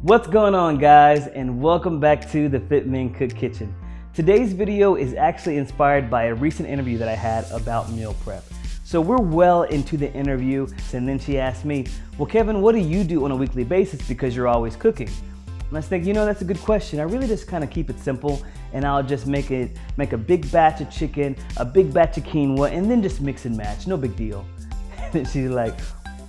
What's going on, guys, and welcome back to the FitMenCook kitchen. Today's video is actually inspired by a recent interview that I had about meal prep. So we're well into the interview, and then she asked me, well, Kevin, what do you do on a weekly basis because you're always cooking? And I was thinking, that's a good question. I really just kind of keep it simple, and I'll just make a big batch of chicken, a big batch of quinoa, and then just mix and match, no big deal. And then she's like,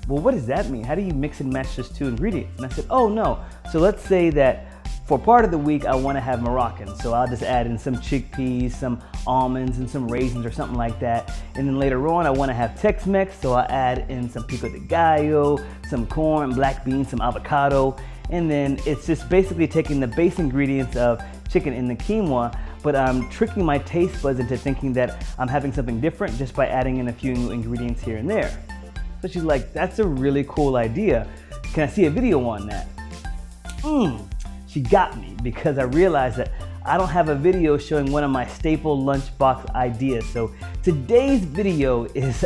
well, what does that mean? How do you mix and match just 2 ingredients? And I said, oh no. So let's say that for part of the week, I want to have Moroccan. So I'll just add in some chickpeas, some almonds, and some raisins or something like that. And then later on, I want to have Tex-mex. So I'll add in some pico de gallo, some corn, black beans, some avocado. And then it's just basically taking the base ingredients of chicken and the quinoa, but I'm tricking my taste buds into thinking that I'm having something different just by adding in a few ingredients here and there. So she's like, that's a really cool idea. Can I see a video on that? She got me because I realized that I don't have a video showing one of my staple lunchbox ideas. So today's video is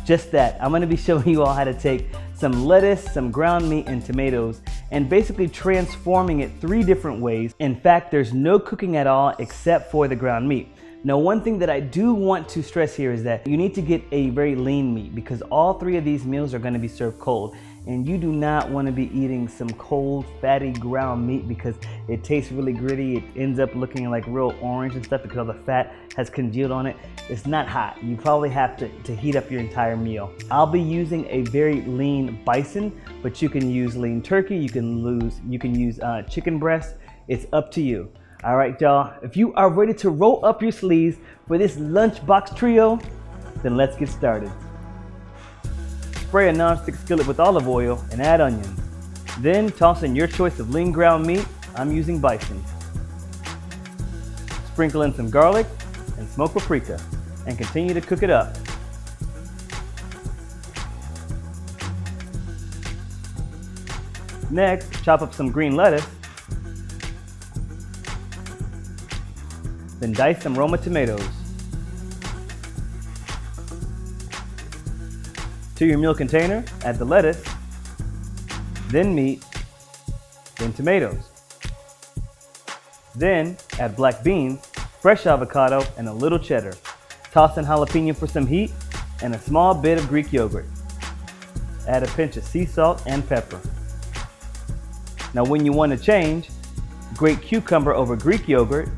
just that. I'm gonna be showing you all how to take some lettuce, some ground meat, and tomatoes, and basically transforming it 3 different ways. In fact, there's no cooking at all except for the ground meat. Now, one thing that I do want to stress here is that you need to get a very lean meat because all 3 of these meals are going to be served cold, and you do not want to be eating some cold, fatty ground meat because it tastes really gritty. It ends up looking like real orange and stuff because all the fat has congealed on it. It's not hot. You probably have to heat up your entire meal. I'll be using a very lean bison, but you can use lean turkey. You can use chicken breast. It's up to you. All right, y'all, if you are ready to roll up your sleeves for this lunchbox trio, then let's get started. Spray a non-stick skillet with olive oil and add onions. Then toss in your choice of lean ground meat. I'm using bison. Sprinkle in some garlic and smoked paprika and continue to cook it up. Next, chop up some green lettuce. Then dice some Roma tomatoes. To your meal container, add the lettuce, then meat, then tomatoes. Then add black beans, fresh avocado, and a little cheddar. Toss in jalapeno for some heat and a small bit of Greek yogurt. Add a pinch of sea salt and pepper. Now when you want to change, grate cucumber over Greek yogurt.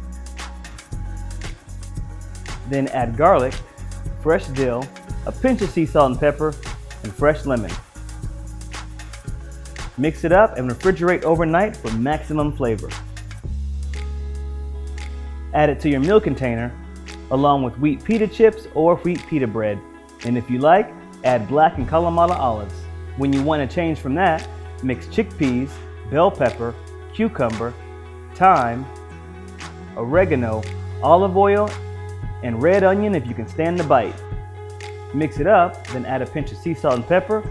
Then add garlic, fresh dill, a pinch of sea salt and pepper, and fresh lemon. Mix it up and refrigerate overnight for maximum flavor. Add it to your meal container along with wheat pita chips or wheat pita bread. And if you like, add black and Kalamata olives. When you want to change from that, mix chickpeas, bell pepper, cucumber, thyme, oregano, olive oil, and red onion if you can stand the bite. Mix it up, then add a pinch of sea salt and pepper,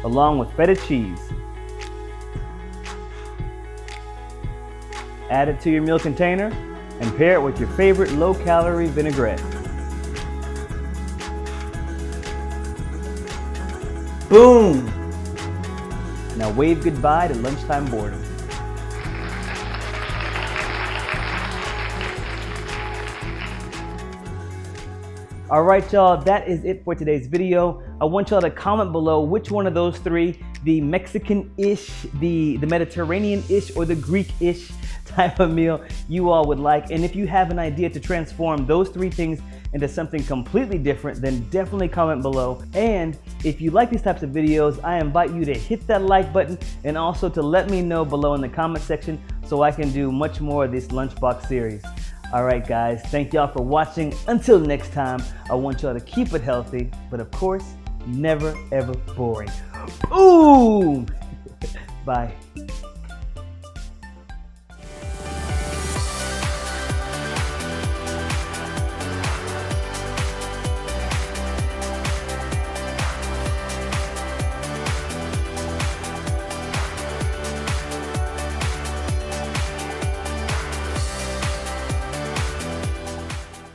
along with feta cheese. Add it to your meal container and pair it with your favorite low-calorie vinaigrette. Boom! Now wave goodbye to lunchtime boredom. All right, y'all, that is it for today's video. I want y'all to comment below which one of those 3, the Mexican-ish, the Mediterranean-ish, or the Greek-ish type of meal you all would like. And if you have an idea to transform those 3 things into something completely different, then definitely comment below. And if you like these types of videos, I invite you to hit that like button and also to let me know below in the comment section so I can do much more of this lunchbox series. All right, guys, thank y'all for watching. Until next time, I want y'all to keep it healthy, but of course, never ever boring. Ooh! Bye.